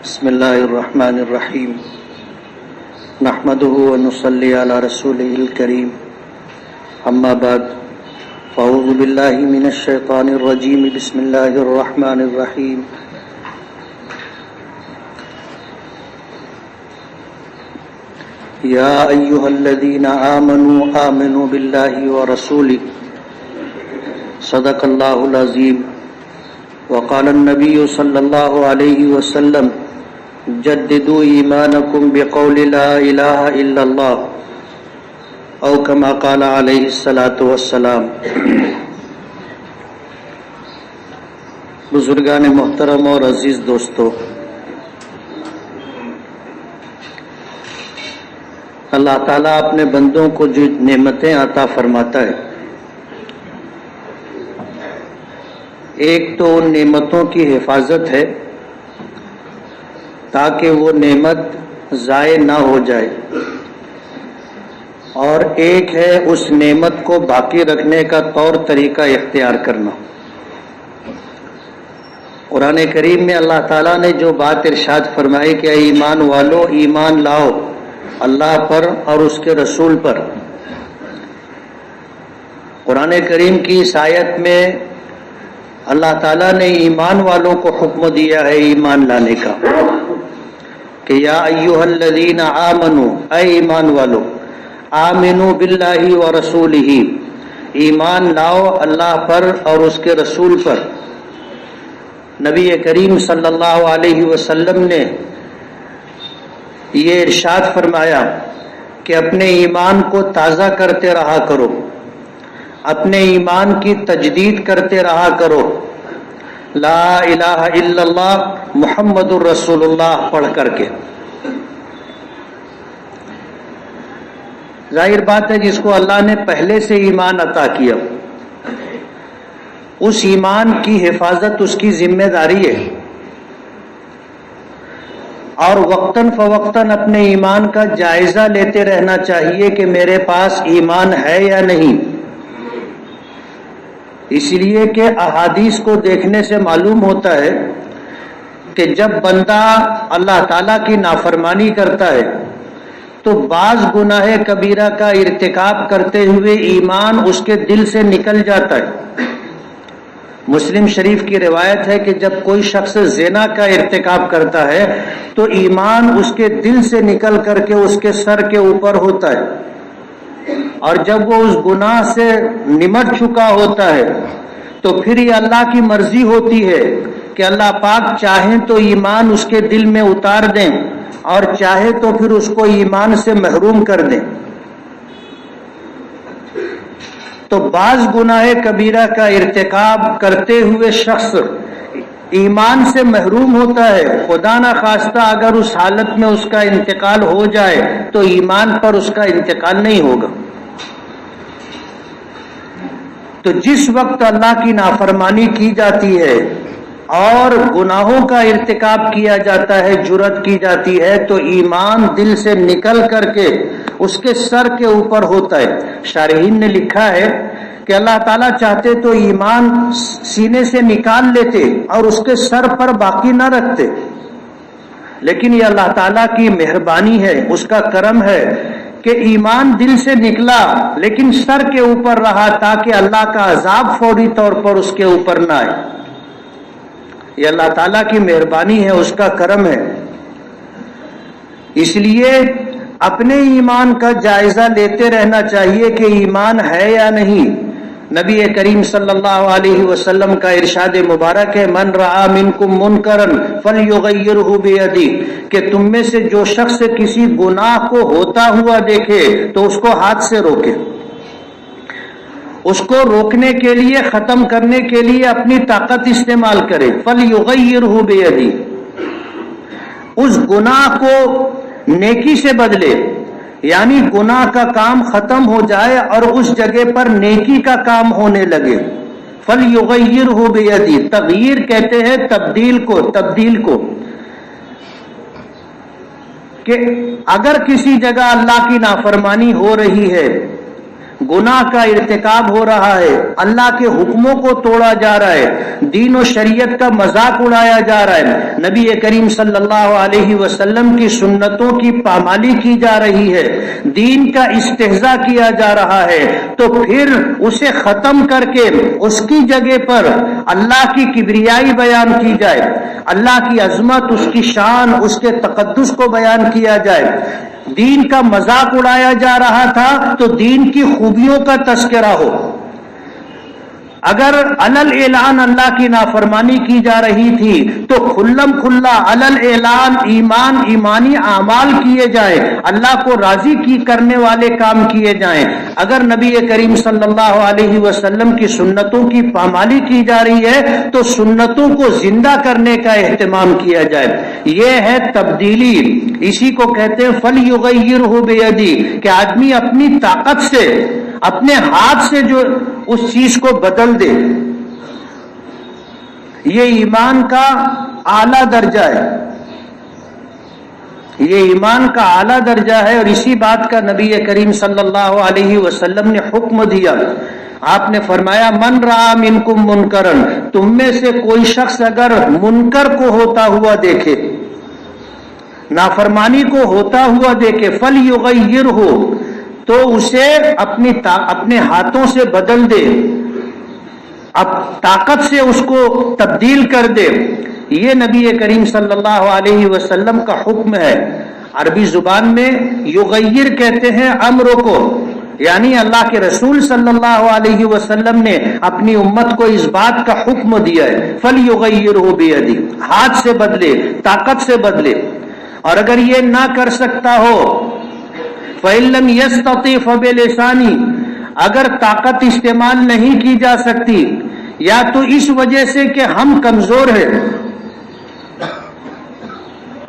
بسم اللہ الرحمن الرحیم نحمده ونصلی علی رسوله الکریم اما بعد فاعوذ باللہ من الشیطان الرجیم بسم اللہ الرحمن الرحیم یا ایہا الذین آمنوا باللہ ورسولہ صدق اللہ العظیم وقال النبی صلی اللہ علیہ وسلم جددوا ایمانکم بقول لا الہ الا اللہ او کما قال علیہ الصلاۃ والسلام۔ بزرگان محترم اور عزیز دوستو، اللہ تعالیٰ اپنے بندوں کو جو نعمتیں عطا فرماتا ہے، ایک تو ان نعمتوں کی حفاظت ہے تاکہ وہ نعمت ضائع نہ ہو جائے، اور ایک ہے اس نعمت کو باقی رکھنے کا طور طریقہ اختیار کرنا۔ قرآن کریم میں اللہ تعالیٰ نے جو بات ارشاد فرمائی کہ اے ایمان والو ایمان لاؤ اللہ پر اور اس کے رسول پر، قرآن کریم کی اس آیت میں اللہ تعالیٰ نے ایمان والوں کو حکم دیا ہے ایمان لانے کا کہ یا ایھا الذین آمنوا، اے ایمان والو، آمنوا باللہ ورسولہ، ایمان لاؤ اللہ پر اور اس کے رسول پر۔ نبی کریم صلی اللہ علیہ وسلم نے یہ ارشاد فرمایا کہ اپنے ایمان کو تازہ کرتے رہا کرو، اپنے ایمان کی تجدید کرتے رہا کرو، لا الہ الا اللہ محمد الرسول اللہ پڑھ کر کے۔ ظاہر بات ہے جس کو اللہ نے پہلے سے ایمان عطا کیا، اس ایمان کی حفاظت اس کی ذمہ داری ہے، اور وقتاً فوقتاً اپنے ایمان کا جائزہ لیتے رہنا چاہیے کہ میرے پاس ایمان ہے یا نہیں۔ اس لیے کہ احادیث کو دیکھنے سے معلوم ہوتا ہے کہ جب بندہ اللہ تعالیٰ کی نافرمانی کرتا ہے تو بعض گناہ کبیرہ کا ارتکاب کرتے ہوئے ایمان اس کے دل سے نکل جاتا ہے۔ مسلم شریف کی روایت ہے کہ جب کوئی شخص زنا کا ارتکاب کرتا ہے تو ایمان اس کے دل سے نکل کر کے اس کے سر کے اوپر ہوتا ہے، اور جب وہ اس گناہ سے نمٹ چکا ہوتا ہے تو پھر یہ اللہ کی مرضی ہوتی ہے کہ اللہ پاک چاہیں تو ایمان اس کے دل میں اتار دیں اور چاہے تو پھر اس کو ایمان سے محروم کر دیں۔ تو بعض گناہ کبیرہ کا ارتکاب کرتے ہوئے شخص ایمان سے محروم ہوتا ہے، خدا نہ خواستہ اگر اس حالت میں اس کا انتقال ہو جائے تو ایمان پر اس کا انتقال نہیں ہوگا۔ تو جس وقت اللہ کی نافرمانی کی جاتی ہے اور گناہوں کا ارتکاب کیا جاتا ہے، جرأت کی جاتی ہے، تو ایمان دل سے نکل کر کے اس کے سر کے اوپر ہوتا ہے۔ شارحین نے لکھا ہے کہ اللہ تعالیٰ چاہتے تو ایمان سینے سے نکال لیتے اور اس کے سر پر باقی نہ رکھتے، لیکن یہ اللہ تعالیٰ کی مہربانی ہے، اس کا کرم ہے کہ ایمان دل سے نکلا لیکن سر کے اوپر رہا تاکہ اللہ کا عذاب فوری طور پر اس کے اوپر نہ آئے۔ یہ اللہ تعالیٰ کی مہربانی ہے، اس کا کرم ہے۔ اس لیے اپنے ایمان کا جائزہ لیتے رہنا چاہیے کہ ایمان ہے یا نہیں۔ نبی کریم صلی اللہ علیہ وسلم کا ارشاد مبارک ہے، من رعا منکم منکرا فلیغیرہ بیدہ، کہ تم میں سے جو شخص کسی گناہ کو ہوتا ہوا دیکھے تو اس کو ہاتھ سے روکے، اس کو روکنے کے لیے، ختم کرنے کے لیے اپنی طاقت استعمال کرے۔ فلیغیرہ بیدہ، اس گناہ کو نیکی سے بدلے، یعنی گناہ کا کام ختم ہو جائے اور اس جگہ پر نیکی کا کام ہونے لگے۔ فلیغیرہ بیدہ، تغییر کہتے ہیں تبدیل کو، کہ اگر کسی جگہ اللہ کی نافرمانی ہو رہی ہے گناہ کا ارتکاب ہو رہا ہے، اللہ کے حکموں کو توڑا جا رہا ہے، دین و شریعت کا مذاق اڑایا جا رہا ہے، نبی کریم صلی اللہ علیہ وسلم کی سنتوں کی پامالی کی جا رہی ہے، دین کا استہزاء کیا جا رہا ہے، تو پھر اسے ختم کر کے اس کی جگہ پر اللہ کی کبریائی بیان کی جائے، اللہ کی عظمت، اس کی شان، اس کے تقدس کو بیان کیا جائے۔ دین کا مذاق اڑایا جا رہا تھا تو دین کی خوبیوں کا تذکرہ ہو۔ اگر علل اعلان اللہ کی نافرمانی کی جا رہی تھی تو کھلم کھلا علل اعلان ایمان، ایمانی اعمال کیے جائیں، اللہ کو راضی کی کرنے والے کام کیے جائیں۔ اگر نبی کریم صلی اللہ علیہ وسلم کی سنتوں کی پامالی کی جا رہی ہے تو سنتوں کو زندہ کرنے کا اہتمام کیا جائے۔ یہ ہے تبدیلی، اسی کو کہتے ہیں فَلْيُغَيِّرْهُ بِيَدِهِ، کہ آدمی اپنی طاقت سے، اپنے ہاتھ سے جو اس چیز کو بدل دے۔ یہ ایمان کا اعلیٰ درجہ ہے، یہ ایمان کا اعلیٰ درجہ ہے، اور اسی بات کا نبی کریم صلی اللہ علیہ وسلم نے حکم دیا۔ آپ نے فرمایا من رأى منکم منکرا، تم میں سے کوئی شخص اگر منکر کو ہوتا ہوا دیکھے، نافرمانی کو ہوتا ہوا دیکھے، فَلْيُغَيِّرْهُ، تو اسے اپنے ہاتھوں سے بدل دے، اب طاقت سے اس کو تبدیل کر دے۔ یہ نبی کریم صلی اللہ علیہ وسلم کا حکم ہے۔ عربی زبان میں یغیر کہتے ہیں امر کو، یعنی اللہ کے رسول صلی اللہ علیہ وسلم نے اپنی امت کو اس بات کا حکم دیا ہے، فَلْيُغَيِّرْهُ بِيَدِهِ، ہاتھ سے بدلے، طاقت سے بدلے۔ اور اگر یہ نہ کر سکتا ہو فَإِن لَّمْ يَسْتَطِعْ فَبِلِسَانِهِ، اگر طاقت استعمال نہیں کی جا سکتی، یا تو اس وجہ سے کہ ہم کمزور ہیں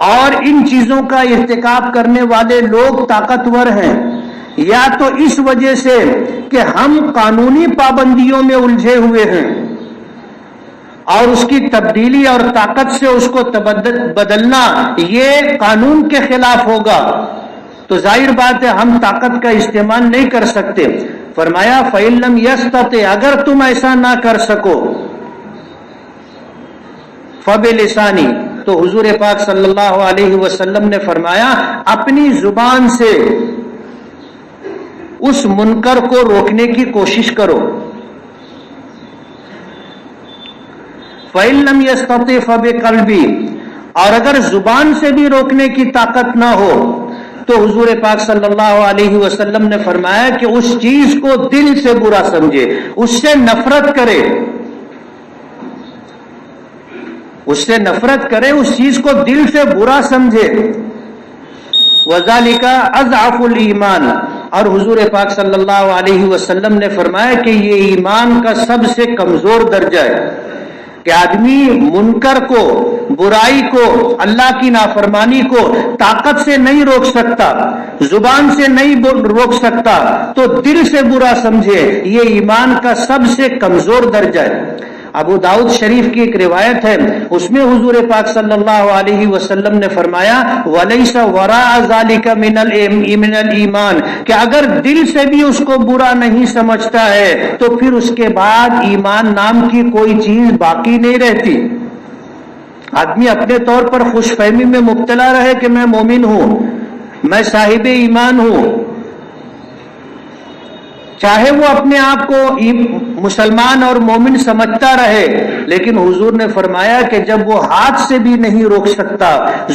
اور ان چیزوں کا ارتکاب کرنے والے لوگ طاقتور ہیں، یا تو اس وجہ سے کہ ہم قانونی پابندیوں میں الجھے ہوئے ہیں اور اس کی تبدیلی اور طاقت سے اس کو بدلنا یہ قانون کے خلاف ہوگا، تو ظاہر بات ہے ہم طاقت کا استعمال نہیں کر سکتے۔ فرمایا فَإِن لَّمْ يَسْتَطِعْ، اگر تم ایسا نہ کر سکو، فَبِلِسَانِهِ، تو حضور پاک صلی اللہ علیہ وسلم نے فرمایا اپنی زبان سے اس منکر کو روکنے کی کوشش کرو۔ فَإِن لَّمْ يَسْتَطِعْ فَبِقَلْبِهِ، اور اگر زبان سے بھی روکنے کی طاقت نہ ہو تو حضور پاک صلی اللہ علیہ وسلم نے فرمایا کہ اس چیز کو دل سے برا سمجھے، اس سے نفرت کرے، اس سے نفرت کرے، اس چیز کو دل سے برا سمجھے۔ وَذَلِكَ أَضْعَفُ الْإِيمَانِ، اور حضور پاک صلی اللہ علیہ وسلم نے فرمایا کہ یہ ایمان کا سب سے کمزور درجہ ہے، کہ آدمی منکر کو، برائی کو، اللہ کی نافرمانی کو طاقت سے نہیں روک سکتا، زبان سے نہیں روک سکتا، تو دل سے برا سمجھے، یہ ایمان کا سب سے کمزور درجہ ہے۔ ابو داؤد شریف کی ایک روایت ہے، اس میں حضور پاک صلی اللہ علیہ وسلم نے فرمایا وَلَيْسَ وَرَاءَ ذَلِكَ مِنَ الْإِيمَانِ، کہ اگر دل سے بھی اس کو برا نہیں سمجھتا ہے تو پھر اس کے بعد ایمان نام کی کوئی چیز باقی نہیں رہتی۔ آدمی اپنے طور پر خوش فہمی میں مبتلا رہے کہ میں مومن ہوں، میں صاحب ایمان ہوں، چاہے وہ اپنے آپ کو مسلمان اور مومن سمجھتا رہے، لیکن حضور نے فرمایا کہ جب وہ ہاتھ سے بھی نہیں روک سکتا،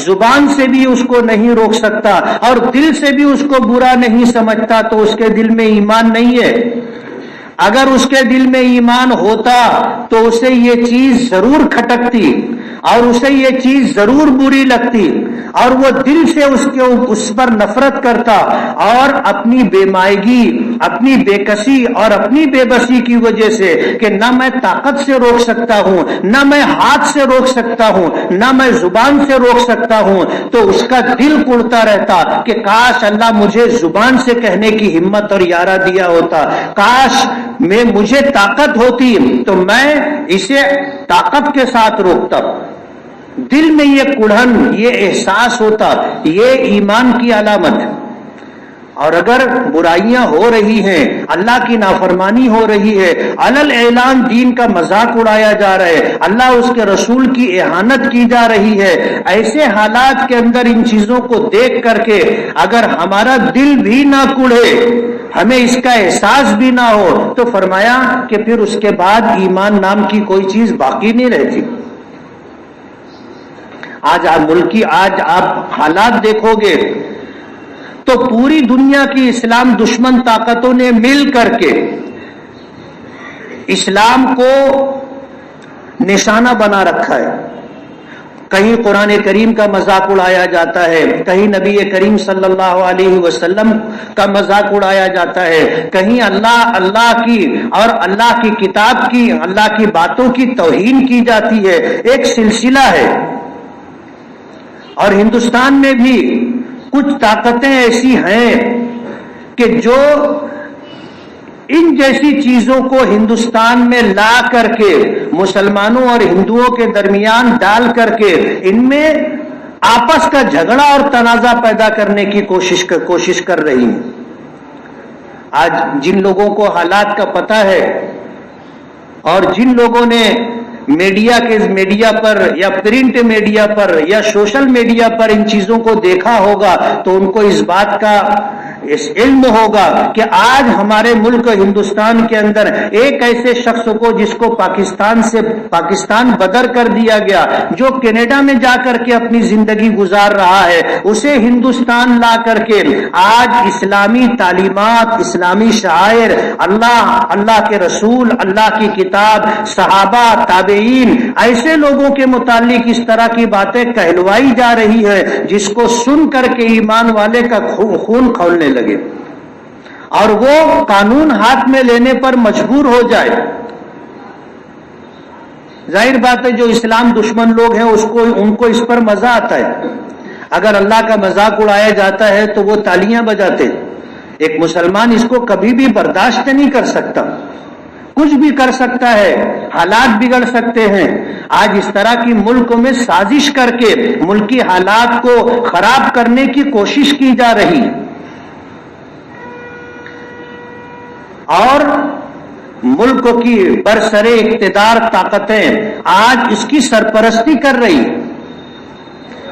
زبان سے بھی اس کو نہیں روک سکتا اور دل سے بھی اس کو برا نہیں سمجھتا تو اس کے دل میں ایمان نہیں ہے۔ اگر اس کے دل میں ایمان ہوتا تو اسے یہ چیز ضرور کھٹکتی اور اسے یہ چیز ضرور بری لگتی اور وہ دل سے اس پر نفرت کرتا اور اپنی بے مائگی، اپنی بے کسی اور اپنی بے بسی کی وجہ سے کہ نہ میں طاقت سے روک سکتا ہوں، نہ میں ہاتھ سے روک سکتا ہوں، نہ میں زبان سے روک سکتا ہوں، تو اس کا دل کڑتا رہتا کہ کاش اللہ مجھے زبان سے کہنے کی ہمت اور یارہ دیا ہوتا، کاش میں مجھے طاقت ہوتی تو میں اسے طاقت کے ساتھ روکتا۔ دل میں یہ کڑھن، یہ احساس ہوتا، یہ ایمان کی علامت ہے۔ اور اگر برائیاں ہو رہی ہیں، اللہ کی نافرمانی ہو رہی ہے، علل اعلان دین کا مذاق اڑایا جا رہا ہے، اللہ اس کے رسول کی اہانت کی جا رہی ہے، ایسے حالات کے اندر ان چیزوں کو دیکھ کر کے اگر ہمارا دل بھی نہ کڑے، ہمیں اس کا احساس بھی نہ ہو، تو فرمایا کہ پھر اس کے بعد ایمان نام کی کوئی چیز باقی نہیں رہتی۔ آج آپ حالات دیکھو گے تو پوری دنیا کی اسلام دشمن طاقتوں نے مل کر کے اسلام کو نشانہ بنا رکھا ہے۔ کہیں قرآن کریم کا مذاق اڑایا جاتا ہے، کہیں نبی کریم صلی اللہ علیہ وسلم کا مذاق اڑایا جاتا ہے، کہیں اللہ کی اور اللہ کی کتاب کی، اللہ کی باتوں کی توہین کی جاتی ہے۔ ایک سلسلہ ہے، اور ہندوستان میں بھی کچھ طاقتیں ایسی ہیں کہ جو ان جیسی چیزوں کو ہندوستان میں لا کر کے مسلمانوں اور ہندوؤں کے درمیان ڈال کر کے ان میں آپس کا جھگڑا اور تنازع پیدا کرنے کی کوشش کر رہی ہیں۔ آج جن لوگوں کو حالات کا پتہ ہے اور جن لوگوں نے میڈیا پر یا پرنٹ میڈیا پر یا سوشل میڈیا پر ان چیزوں کو دیکھا ہوگا تو ان کو اس بات کا علم ہوگا کہ آج ہمارے ملک ہندوستان کے اندر ایک ایسے شخص کو جس کو پاکستان بدر کر دیا گیا، جو کینیڈا میں جا کر کے اپنی زندگی گزار رہا ہے، اسے ہندوستان لا کر کے آج اسلامی تعلیمات، اسلامی شعائر، اللہ کے رسول، اللہ کی کتاب، صحابہ، تابعین، ایسے لوگوں کے متعلق اس طرح کی باتیں کہلوائی جا رہی ہے جس کو سن کر کے ایمان والے کا خون کھولنے لگے اور وہ قانون ہاتھ میں لینے پر مجبور ہو جائے۔ ظاہر بات ہے جو اسلام دشمن لوگ ہیں ان کو اس پر مزہ آتا ہے۔ اگر اللہ کا مذاق اڑایا جاتا ہے تو وہ تالیاں بجاتے۔ ایک مسلمان اس کو کبھی بھی برداشت نہیں کر سکتا، کچھ بھی کر سکتا ہے، حالات بگڑ سکتے ہیں۔ آج اس طرح کی ملک میں سازش کر کے ملکی حالات کو خراب کرنے کی کوشش کی جا رہی ہے، اور ملک کی برسر اقتدار طاقتیں آج اس کی سرپرستی کر رہی ہیں۔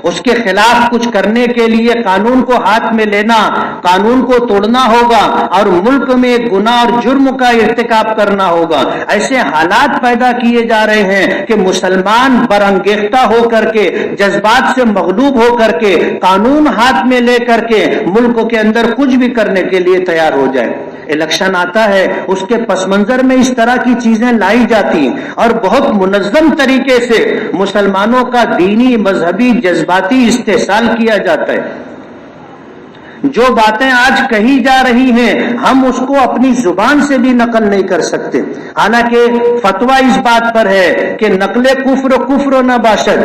اس کے خلاف کچھ کرنے کے لیے قانون کو ہاتھ میں لینا، قانون کو توڑنا ہوگا اور ملک میں گناہ اور جرم کا ارتکاب کرنا ہوگا۔ ایسے حالات پیدا کیے جا رہے ہیں کہ مسلمان برانگیختہ ہو کر کے، جذبات سے مغلوب ہو کر کے، قانون ہاتھ میں لے کر کے ملک کے اندر کچھ بھی کرنے کے لیے تیار ہو جائے۔ الیکشن آتا ہے، اس کے پس منظر میں اس طرح کی چیزیں لائی جاتی ہیں اور بہت منظم طریقے سے مسلمانوں کا دینی، مذہبی، جذباتی استحصال کیا جاتا ہے۔ جو باتیں آج کہی جا رہی ہیں ہم اس کو اپنی زبان سے بھی نقل نہیں کر سکتے، حالانکہ فتویٰ اس بات پر ہے کہ نقل کفر نہ باشد،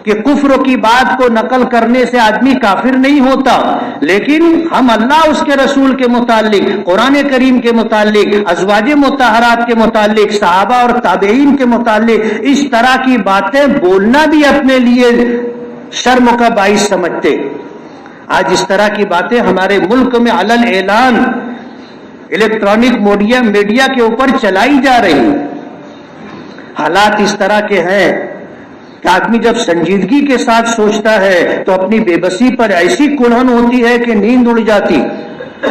کہ کفر کی بات کو نقل کرنے سے آدمی کافر نہیں ہوتا، لیکن ہم اللہ اس کے رسول کے متعلق، قرآن کریم کے متعلق، ازواج مطہرات کے متعلق، صحابہ اور تابعین کے متعلق اس طرح کی باتیں بولنا بھی اپنے لیے شرم کا باعث سمجھتے۔ آج اس طرح کی باتیں ہمارے ملک میں علل اعلان الیکٹرانک میڈیا کے اوپر چلائی جا رہی ہیں۔ حالات اس طرح کے ہیں کہ آدمی جب سنجیدگی کے ساتھ سوچتا ہے تو اپنی بے بسی پر ایسی کڑھن ہوتی ہے کہ نیند اڑ جاتی،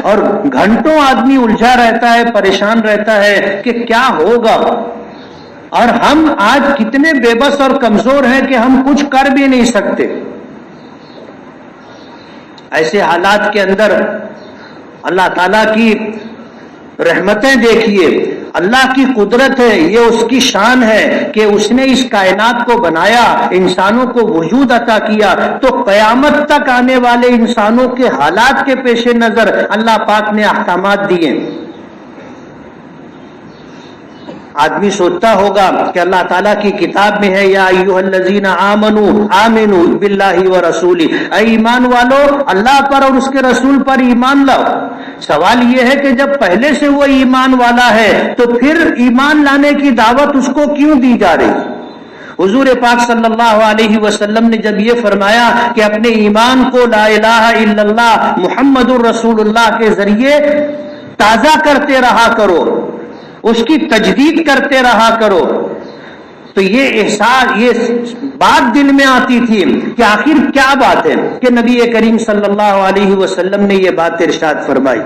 اور گھنٹوں آدمی الجھا رہتا ہے، پریشان رہتا ہے کہ کیا ہوگا، اور ہم آج کتنے بے بس اور کمزور ہیں کہ ہم کچھ کر بھی نہیں سکتے۔ ایسے حالات کے اندر اللہ تعالیٰ کی رحمتیں دیکھیے، اللہ کی قدرت ہے، یہ اس کی شان ہے کہ اس نے اس کائنات کو بنایا، انسانوں کو وجود عطا کیا، تو قیامت تک آنے والے انسانوں کے حالات کے پیش نظر اللہ پاک نے احکامات دیے۔ آدمی سوچتا ہوگا کہ اللہ تعالیٰ کی کتاب میں ہے، یا ایھا الذین آمنوا باللہ ورسولہ، اے ایمان والو اللہ پر اور اس کے رسول پر ایمان لاؤ۔ سوال یہ ہے کہ جب پہلے سے وہ ایمان والا ہے تو پھر ایمان لانے کی دعوت اس کو کیوں دی جا رہی؟ حضور پاک صلی اللہ علیہ وسلم نے جب یہ فرمایا کہ اپنے ایمان کو لا الہ الا اللہ محمد الرسول اللہ کے ذریعے تازہ کرتے رہا کرو، اس کی تجدید کرتے رہا کرو، تو یہ احساس، یہ بات دل میں آتی تھی کہ آخر کیا بات ہے کہ نبی کریم صلی اللہ علیہ وسلم نے یہ بات ارشاد فرمائی۔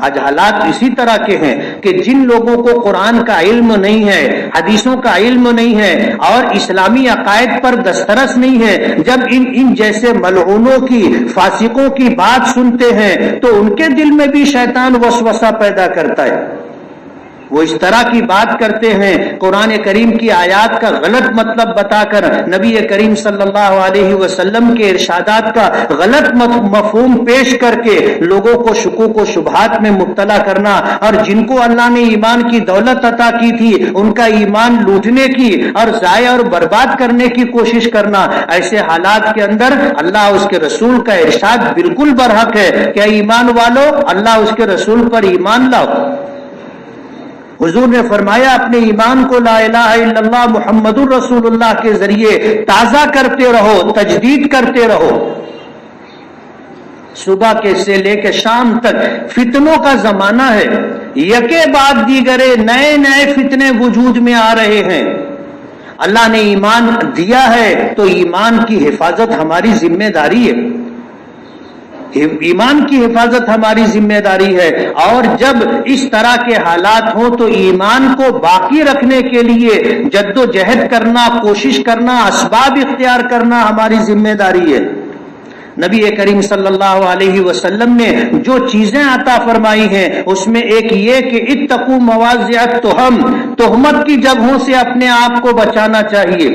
آج حالات اسی طرح کے ہیں کہ جن لوگوں کو قرآن کا علم نہیں ہے، حدیثوں کا علم نہیں ہے اور اسلامی عقائد پر دسترس نہیں ہے، جب ان جیسے ملعونوں کی، فاسقوں کی بات سنتے ہیں تو ان کے دل میں بھی شیطان وسوسہ پیدا کرتا ہے، وہ اس طرح کی بات کرتے ہیں، قرآن کریم کی آیات کا غلط مطلب بتا کر نبی کریم صلی اللہ علیہ وسلم کے ارشادات کا غلط مفہوم پیش کر کے لوگوں کو شکوک و شبہات میں مبتلا کرنا، اور جن کو اللہ نے ایمان کی دولت عطا کی تھی ان کا ایمان لوٹنے کی اور ضائع اور برباد کرنے کی کوشش کرنا۔ ایسے حالات کے اندر اللہ اس کے رسول کا ارشاد بالکل برحق ہے کہ ایمان والو اللہ اس کے رسول پر ایمان لاؤ۔ حضور نے فرمایا اپنے ایمان کو لا الہ الا اللہ محمد الرسول اللہ کے ذریعے تازہ کرتے رہو، تجدید کرتے رہو۔ صبح کے سے لے کے شام تک فتنوں کا زمانہ ہے، یکے بعد دیگرے نئے نئے فتنے وجود میں آ رہے ہیں۔ اللہ نے ایمان دیا ہے تو ایمان کی حفاظت ہماری ذمہ داری ہے، ایمان کی حفاظت ہماری ذمہ داری ہے، اور جب اس طرح کے حالات ہوں تو ایمان کو باقی رکھنے کے لیے جد و جہد کرنا، کوشش کرنا، اسباب اختیار کرنا ہماری ذمہ داری ہے۔ نبی کریم صلی اللہ علیہ وسلم نے جو چیزیں عطا فرمائی ہیں اس میں ایک یہ کہ اتقوا مواضع التہم، تہمت کی جگہوں سے اپنے آپ کو بچانا چاہیے۔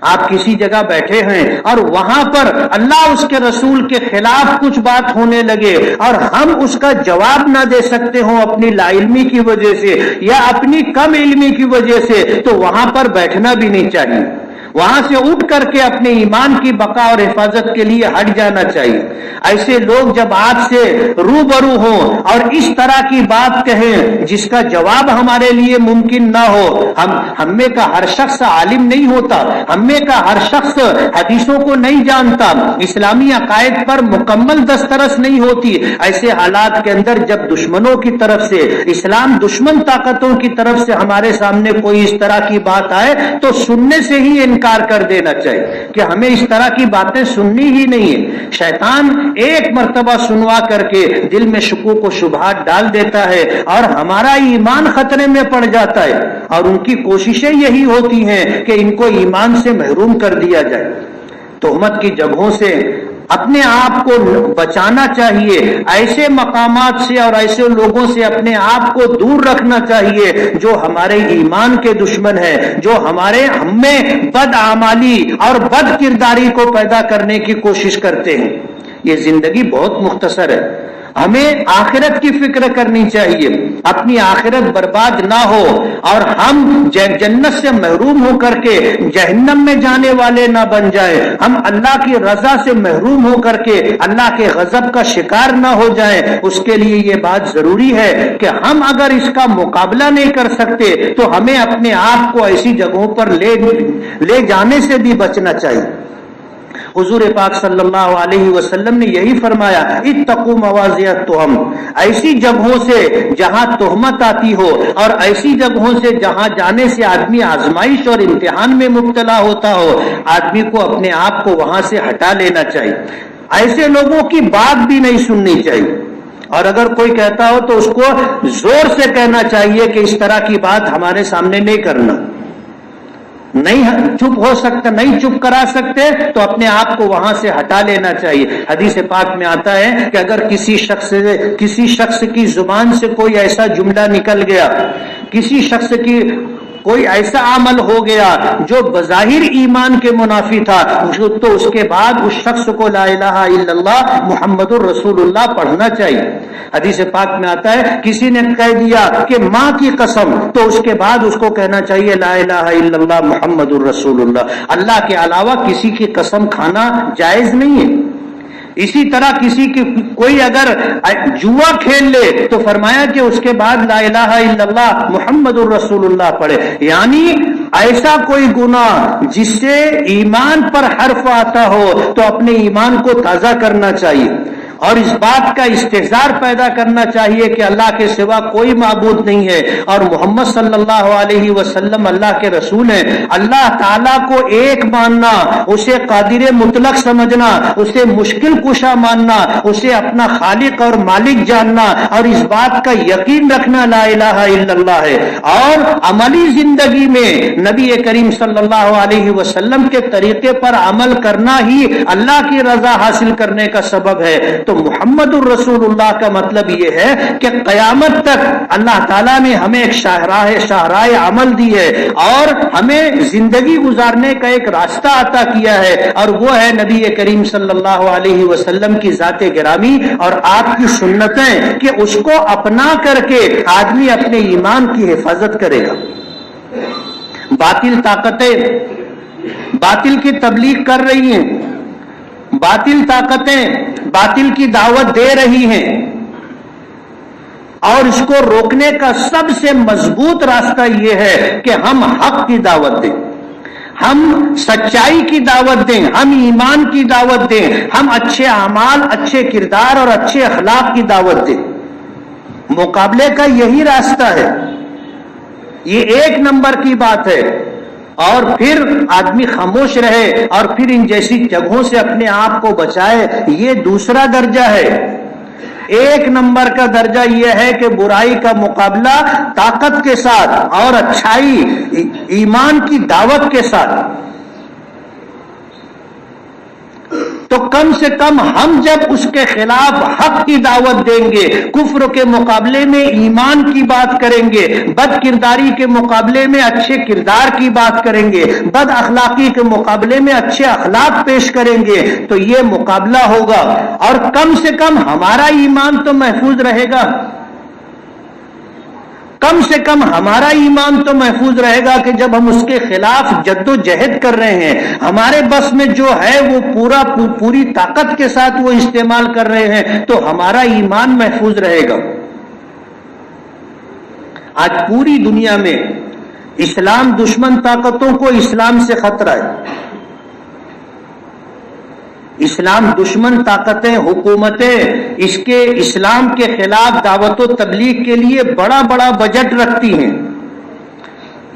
آپ کسی جگہ بیٹھے ہیں اور وہاں پر اللہ اس کے رسول کے خلاف کچھ بات ہونے لگے اور ہم اس کا جواب نہ دے سکتے ہوں اپنی لا علمی کی وجہ سے یا اپنی کم علمی کی وجہ سے، تو وہاں پر بیٹھنا بھی نہیں چاہیے، وہاں سے اٹھ کر کے اپنے ایمان کی بقا اور حفاظت کے لیے ہٹ جانا چاہیے۔ ایسے لوگ جب آپ سے روبرو ہوں اور اس طرح کی بات کہیں جس کا جواب ہمارے لیے ممکن نہ ہو، ہم میں کا ہر شخص عالم نہیں ہوتا، ہم میں کا ہر شخص حدیثوں کو نہیں جانتا، اسلامی عقائد پر مکمل دسترس نہیں ہوتی، ایسے حالات کے اندر جب دشمنوں کی طرف سے، اسلام دشمن طاقتوں کی طرف سے ہمارے سامنے کوئی اس طرح کی بات آئے تو سننے سے ہی انکار کر دینا چاہیے کہ ہمیں اس طرح کی باتیں سننی ہی نہیں ہے۔ شیطان ایک مرتبہ سنوا کر کے دل میں شکوک و شبہات ڈال دیتا ہے اور ہمارا ایمان خطرے میں پڑ جاتا ہے، اور ان کی کوششیں یہی ہوتی ہیں کہ ان کو ایمان سے محروم کر دیا جائے۔ تہمت کی جگہوں سے اپنے آپ کو بچانا چاہیے، ایسے مقامات سے اور ایسے لوگوں سے اپنے آپ کو دور رکھنا چاہیے جو ہمارے ایمان کے دشمن ہیں، جو ہم میں بد اعمالی اور بد کرداری کو پیدا کرنے کی کوشش کرتے ہیں۔ یہ زندگی بہت مختصر ہے، ہمیں آخرت کی فکر کرنی چاہیے، اپنی آخرت برباد نہ ہو اور ہم جنت سے محروم ہو کر کے جہنم میں جانے والے نہ بن جائیں، ہم اللہ کی رضا سے محروم ہو کر کے اللہ کے غضب کا شکار نہ ہو جائیں۔ اس کے لیے یہ بات ضروری ہے کہ ہم اگر اس کا مقابلہ نہیں کر سکتے تو ہمیں اپنے آپ کو ایسی جگہوں پر لے جانے سے بھی بچنا چاہیے۔ حضور پاک صلی اللہ علیہ وسلم نے یہی فرمایا اتقوا مواضع التہم، ایسی جگہوں سے جہاں تہمت آتی ہو اور ایسی جگہوں سے جہاں جانے سے آدمی آزمائش اور امتحان میں مبتلا ہوتا ہو، آدمی کو اپنے آپ کو وہاں سے ہٹا لینا چاہیے، ایسے لوگوں کی بات بھی نہیں سننی چاہیے، اور اگر کوئی کہتا ہو تو اس کو زور سے کہنا چاہیے کہ اس طرح کی بات ہمارے سامنے نہیں کرنا، نہیں چپ ہو سکتا، نہیں چپ کرا سکتے تو اپنے آپ کو وہاں سے ہٹا لینا چاہیے۔ حدیث پاک میں آتا ہے کہ اگر کسی شخص کی زبان سے کوئی ایسا جملہ نکل گیا، کسی شخص کی کوئی ایسا عمل ہو گیا جو بظاہر ایمان کے منافی تھا، تو اس کے بعد اس شخص کو لا الہ الا اللہ محمد الرسول اللہ پڑھنا چاہیے۔ حدیث پاک میں آتا ہے کسی نے کہہ دیا کہ ماں کی قسم، تو اس کے بعد اس کو کہنا چاہیے لا الہ الا اللہ محمد الرسول اللہ، اللہ کے علاوہ کسی کی قسم کھانا جائز نہیں ہے۔ اسی طرح کسی کی کوئی اگر جوا کھیل لے تو فرمایا کہ اس کے بعد لا الہ الا اللہ محمد الرسول اللہ پڑھے. یعنی ایسا کوئی گناہ جس سے ایمان پر حرف آتا ہو تو اپنے ایمان کو تازہ کرنا چاہیے اور اس بات کا استحضار پیدا کرنا چاہیے کہ اللہ کے سوا کوئی معبود نہیں ہے اور محمد صلی اللہ علیہ وسلم اللہ کے رسول ہیں. اللہ تعالیٰ کو ایک ماننا، اسے قادر مطلق سمجھنا، اسے مشکل کشا ماننا، اسے اپنا خالق اور مالک جاننا اور اس بات کا یقین رکھنا لا الہ الا اللہ ہے. اور عملی زندگی میں نبی کریم صلی اللہ علیہ وسلم کے طریقے پر عمل کرنا ہی اللہ کی رضا حاصل کرنے کا سبب ہے. تو محمد الرسول اللہ کا مطلب یہ ہے کہ قیامت تک اللہ تعالیٰ نے ہمیں ایک شاہراہ عمل دی ہے اور ہمیں زندگی گزارنے کا ایک راستہ عطا کیا ہے اور وہ ہے نبی کریم صلی اللہ علیہ وسلم کی ذات گرامی اور آپ کی سنتیں کہ اس کو اپنا کر کے آدمی اپنے ایمان کی حفاظت کرے گا. باطل طاقتیں باطل کی تبلیغ کر رہی ہیں، باطل طاقتیں باطل کی دعوت دے رہی ہیں اور اس کو روکنے کا سب سے مضبوط راستہ یہ ہے کہ ہم حق کی دعوت دیں، ہم سچائی کی دعوت دیں، ہم ایمان کی دعوت دیں، ہم اچھے اعمال، اچھے کردار اور اچھے اخلاق کی دعوت دیں. مقابلے کا یہی راستہ ہے، یہ ایک نمبر کی بات ہے. اور پھر آدمی خاموش رہے اور پھر ان جیسی جگہوں سے اپنے آپ کو بچائے، یہ دوسرا درجہ ہے. ایک نمبر کا درجہ یہ ہے کہ برائی کا مقابلہ طاقت کے ساتھ اور اچھائی ایمان کی دعوت کے ساتھ. تو کم سے کم ہم جب اس کے خلاف حق کی دعوت دیں گے، کفر کے مقابلے میں ایمان کی بات کریں گے، بد کرداری کے مقابلے میں اچھے کردار کی بات کریں گے، بد اخلاقی کے مقابلے میں اچھے اخلاق پیش کریں گے تو یہ مقابلہ ہوگا اور کم سے کم ہمارا ایمان تو محفوظ رہے گا. کم سے کم ہمارا ایمان تو محفوظ رہے گا کہ جب ہم اس کے خلاف جد و جہد کر رہے ہیں، ہمارے بس میں جو ہے وہ پوری طاقت کے ساتھ وہ استعمال کر رہے ہیں تو ہمارا ایمان محفوظ رہے گا. آج پوری دنیا میں اسلام دشمن طاقتوں کو اسلام سے خطرہ ہے. اسلام دشمن طاقتیں، حکومتیں اس کے اسلام کے خلاف دعوت و تبلیغ کے لیے بڑا بڑا بجٹ رکھتی ہیں.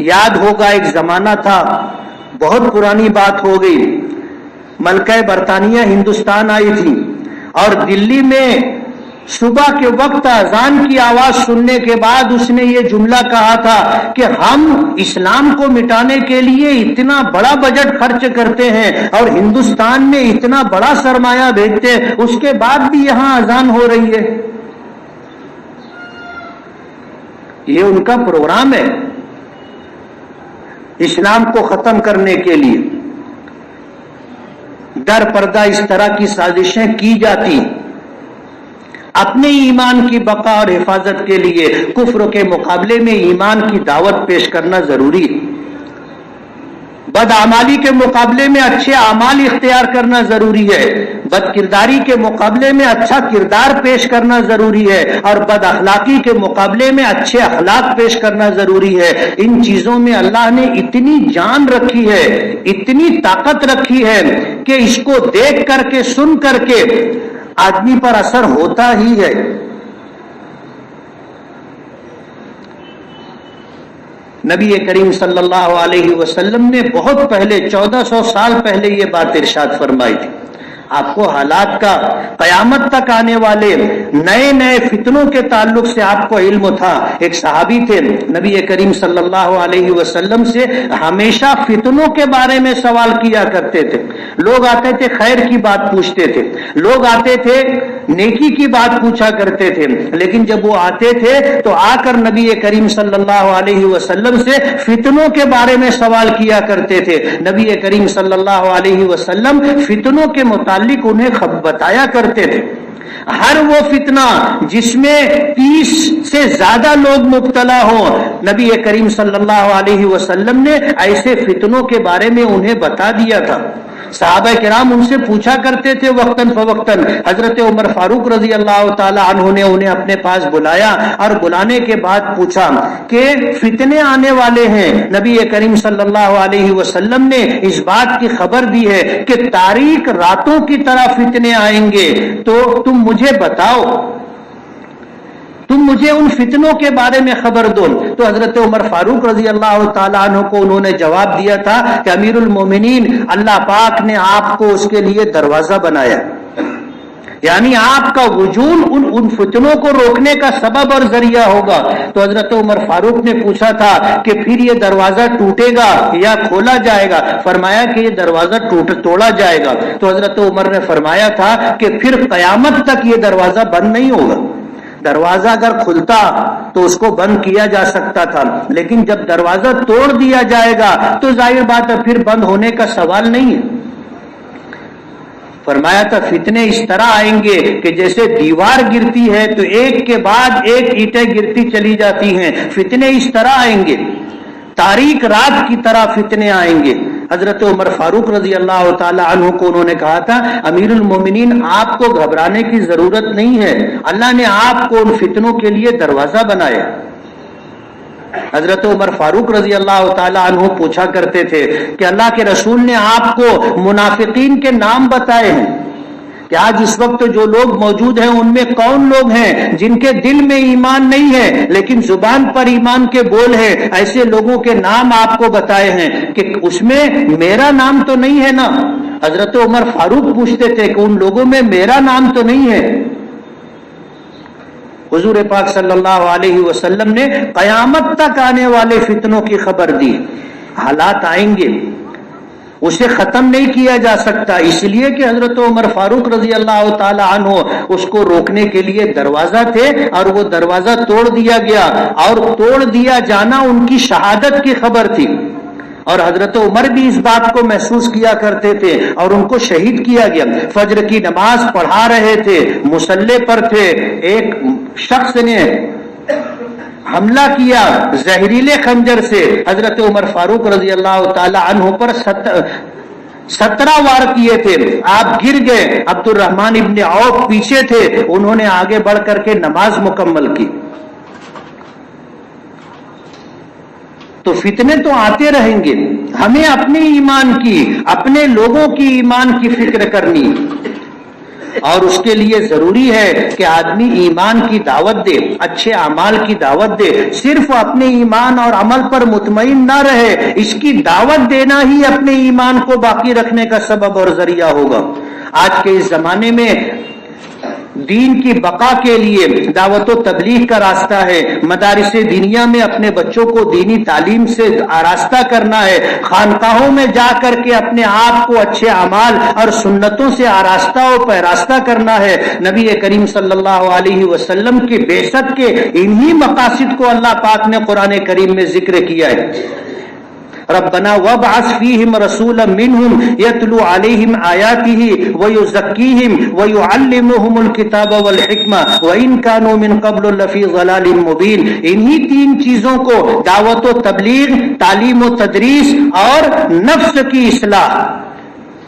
یاد ہوگا ایک زمانہ تھا، بہت پرانی بات ہو گئی، ملکہ برطانیہ ہندوستان آئی تھی اور دلی میں صبح کے وقت اذان کی آواز سننے کے بعد اس نے یہ جملہ کہا تھا کہ ہم اسلام کو مٹانے کے لیے اتنا بڑا بجٹ خرچ کرتے ہیں اور ہندوستان میں اتنا بڑا سرمایہ بھیجتے ہیں، اس کے بعد بھی یہاں اذان ہو رہی ہے. یہ ان کا پروگرام ہے اسلام کو ختم کرنے کے لیے. در پردہ اس طرح کی سازشیں کی جاتی ہیں. اپنے ایمان کی بقا اور حفاظت کے لیے کفر کے مقابلے میں ایمان کی دعوت پیش کرنا ضروری ہے. بدعمالی کے مقابلے میں اچھے اعمال اختیار کرنا ضروری ہے. بد کرداری کے مقابلے میں اچھا کردار پیش کرنا ضروری ہے اور بد اخلاقی کے مقابلے میں اچھے اخلاق پیش کرنا ضروری ہے. ان چیزوں میں اللہ نے اتنی جان رکھی ہے، اتنی طاقت رکھی ہے کہ اس کو دیکھ کر کے، سن کر کے آدمی پر اثر ہوتا ہی ہے. نبی کریم صلی اللہ علیہ وسلم نے بہت پہلے 1400 سال پہلے یہ بات ارشاد فرمائی تھی. آپ کو حالات کا قیامت تک آنے والے نئے نئے فتنوں کے تعلق سے آپ کو علم تھا. ایک صحابی تھے، نبی کریم صلی اللہ علیہ وسلم سے ہمیشہ فتنوں کے بارے میں سوال کیا کرتے تھے. لوگ آتے تھے خیر کی بات پوچھتے تھے، لوگ آتے تھے نیکی کی بات پوچھا کرتے تھے، لیکن جب وہ آتے تھے تو آ کر نبی کریم صلی اللہ علیہ وسلم سے فتنوں کے بارے میں سوال کیا کرتے تھے. نبی کریم صلی اللہ علیہ وسلم فتنوں کے متعلق انہیں بتایا کرتے تھے. ہر وہ فتنہ جس میں 30 سے زیادہ لوگ مبتلا ہوں، نبی کریم صلی اللہ علیہ وسلم نے ایسے فتنوں کے بارے میں انہیں بتا دیا تھا. صحابہ کرام ان سے پوچھا کرتے تھے وقتاً فوقتاً. حضرت عمر فاروق رضی اللہ تعالی عنہ نے انہیں اپنے پاس بلایا اور بلانے کے بعد پوچھا کہ فتنے آنے والے ہیں. نبی کریم صلی اللہ علیہ وسلم نے اس بات کی خبر دی ہے کہ تاریک راتوں کی طرح فتنے آئیں گے, تو تم مجھے بتاؤ, تم مجھے ان فتنوں کے بارے میں خبر دو. تو حضرت عمر فاروق رضی اللہ تعالیٰ عنہ کو انہوں نے جواب دیا تھا کہ امیر المومنین, اللہ پاک نے آپ کو اس کے لیے دروازہ بنایا, یعنی آپ کا وجود ان فتنوں کو روکنے کا سبب اور ذریعہ ہوگا. تو حضرت عمر فاروق نے پوچھا تھا کہ پھر یہ دروازہ ٹوٹے گا یا کھولا جائے گا؟ فرمایا کہ یہ دروازہ توڑا جائے گا. تو حضرت عمر نے فرمایا تھا کہ پھر قیامت تک یہ دروازہ بند نہیں ہوگا. دروازہ اگر کھلتا تو اس کو بند کیا جا سکتا تھا, لیکن جب دروازہ توڑ دیا جائے گا تو ظاہر بات ہے پھر بند ہونے کا سوال نہیں ہے. فرمایا تھا فتنے اس طرح آئیں گے کہ جیسے دیوار گرتی ہے تو ایک کے بعد ایک اینٹیں گرتی چلی جاتی ہیں, فتنے اس طرح آئیں گے, تاریک رات کی طرح فتنے آئیں گے. حضرت عمر فاروق رضی اللہ تعالی عنہ کو انہوں نے کہا تھا امیر المومنین آپ کو گھبرانے کی ضرورت نہیں ہے, اللہ نے آپ کو ان فتنوں کے لیے دروازہ بنایا. حضرت عمر فاروق رضی اللہ تعالی عنہ پوچھا کرتے تھے کہ اللہ کے رسول نے آپ کو منافقین کے نام بتائے ہیں کہ آج اس وقت جو لوگ موجود ہیں ان میں کون لوگ ہیں جن کے دل میں ایمان نہیں ہے لیکن زبان پر ایمان کے بول ہے. ایسے لوگوں کے نام آپ کو بتائے ہیں کہ اس میں میرا نام تو نہیں ہے نا. حضرت عمر فاروق پوچھتے تھے کہ ان لوگوں میں میرا نام تو نہیں ہے. حضور پاک صلی اللہ علیہ وسلم نے قیامت تک آنے والے فتنوں کی خبر دی. حالات آئیں گے, اسے ختم نہیں کیا جا سکتا, اس لیے کہ حضرت عمر فاروق رضی اللہ تعالی عنہ اس کو روکنے کے لیے دروازہ تھے اور وہ دروازہ توڑ دیا گیا, اور توڑ دیا جانا ان کی شہادت کی خبر تھی. اور حضرت عمر بھی اس بات کو محسوس کیا کرتے تھے اور ان کو شہید کیا گیا. فجر کی نماز پڑھا رہے تھے, مصلی پر تھے, ایک شخص نے حملہ کیا زہریلے خنجر سے. حضرت عمر فاروق رضی اللہ تعالی عنہ پر 17 وار کیے تھے, آپ گر گئے. عبد الرحمن ابن عوف پیچھے تھے, انہوں نے آگے بڑھ کر کے نماز مکمل کی. تو فتنے تو آتے رہیں گے, ہمیں اپنے ایمان کی, اپنے لوگوں کی ایمان کی فکر کرنی, اور اس کے لیے ضروری ہے کہ آدمی ایمان کی دعوت دے, اچھے اعمال کی دعوت دے. صرف اپنے ایمان اور عمل پر مطمئن نہ رہے, اس کی دعوت دینا ہی اپنے ایمان کو باقی رکھنے کا سبب اور ذریعہ ہوگا. آج کے اس زمانے میں دین کی بقا کے لیے دعوت و تبلیغ کا راستہ ہے. مدارس دینیا میں اپنے بچوں کو دینی تعلیم سے آراستہ کرنا ہے. خانقاہوں میں جا کر کے اپنے آپ کو اچھے اعمال اور سنتوں سے آراستہ و پیراستہ کرنا ہے. نبی کریم صلی اللہ علیہ وسلم کی بعثت کے انہی مقاصد کو اللہ پاک نے قرآن کریم میں ذکر کیا ہے. ربنا وابعث فیہم رسولا منہم یتلو علیہم آیاتہ ویزکیہم ویعلمہم الکتاب والحکمہ وان کانوا من قبل لفی ضلال مبین. انہی 3 چیزوں کو, دعوت و تبلیغ, تعلیم و تدریس اور نفس کی اصلاح,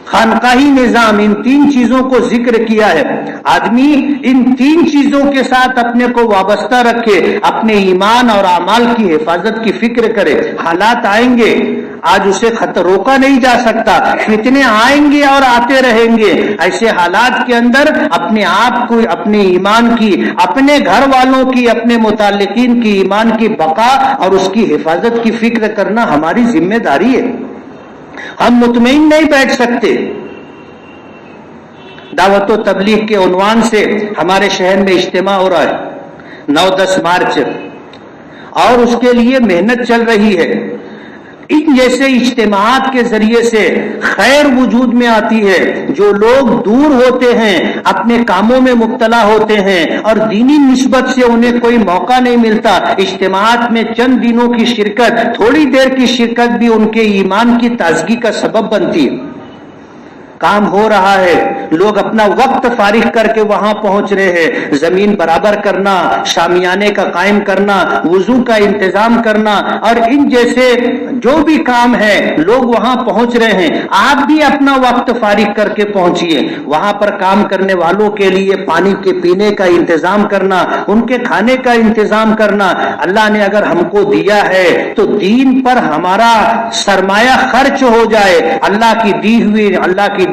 خانقاہی نظام, ان 3 چیزوں کو ذکر کیا ہے. آدمی ان 3 چیزوں کے ساتھ اپنے کو وابستہ رکھے, اپنے ایمان اور اعمال کی حفاظت کی فکر کرے. حالات آئیں گے, آج اسے روکا نہیں جا سکتا, فتنے آئیں گے اور آتے رہیں گے. ایسے حالات کے اندر اپنے آپ کو, اپنے ایمان کی, اپنے گھر والوں کی, اپنے متعلقین کی ایمان کی بقا اور اس کی حفاظت کی فکر کرنا ہماری ذمہ داری ہے. ہم مطمئن نہیں بیٹھ سکتے. دعوت و تبلیغ کے عنوان سے ہمارے شہر میں اجتماع ہو رہا ہے 9-10 مارچ, اور اس کے لیے محنت چل رہی ہے. ان جیسے اجتماعات کے ذریعے سے خیر وجود میں آتی ہے. جو لوگ دور ہوتے ہیں, اپنے کاموں میں مبتلا ہوتے ہیں اور دینی نسبت سے انہیں کوئی موقع نہیں ملتا, اجتماعات میں چند دنوں کی شرکت, تھوڑی دیر کی شرکت بھی ان کے ایمان کی تازگی کا سبب بنتی ہے. کام ہو رہا ہے, لوگ اپنا وقت فارغ کر کے وہاں پہنچ رہے ہیں، زمین برابر کرنا، شامیانے کا قائم کرنا، وضو کا انتظام کرنا اور ان جیسے جو بھی کام ہے لوگ وہاں پہنچ رہے ہیں۔ آپ بھی اپنا وقت فارغ کر کے پہنچیے، وہاں پر کام کرنے والوں کے لیے پانی کے پینے کا انتظام کرنا، ان کے کھانے کا انتظام کرنا۔ اللہ نے اگر ہم کو دیا ہے تو دین پر ہمارا سرمایہ خرچ ہو جائے، اللہ کی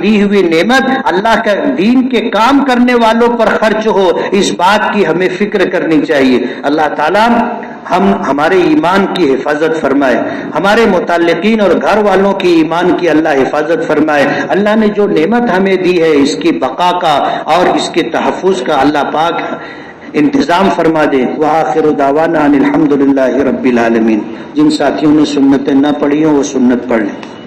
دی ہوئی نعمت اللہ کا دین کے کام کرنے والوں پر خرچ ہو، اس بات کی ہمیں فکر کرنی چاہیے۔ اللہ تعالیٰ ہمارے ایمان کی حفاظت فرمائے، ہمارے متعلقین اور گھر والوں کی ایمان کی اللہ حفاظت فرمائے۔ اللہ نے جو نعمت ہمیں دی ہے اس کی بقا کا اور اس کے تحفظ کا اللہ پاک انتظام فرما دے۔ وآخر دعوانا ان الحمدللہ رب العالمین۔ جن ساتھیوں نے سنتیں نہ پڑھی ہوں وہ سنت پڑھ لیں۔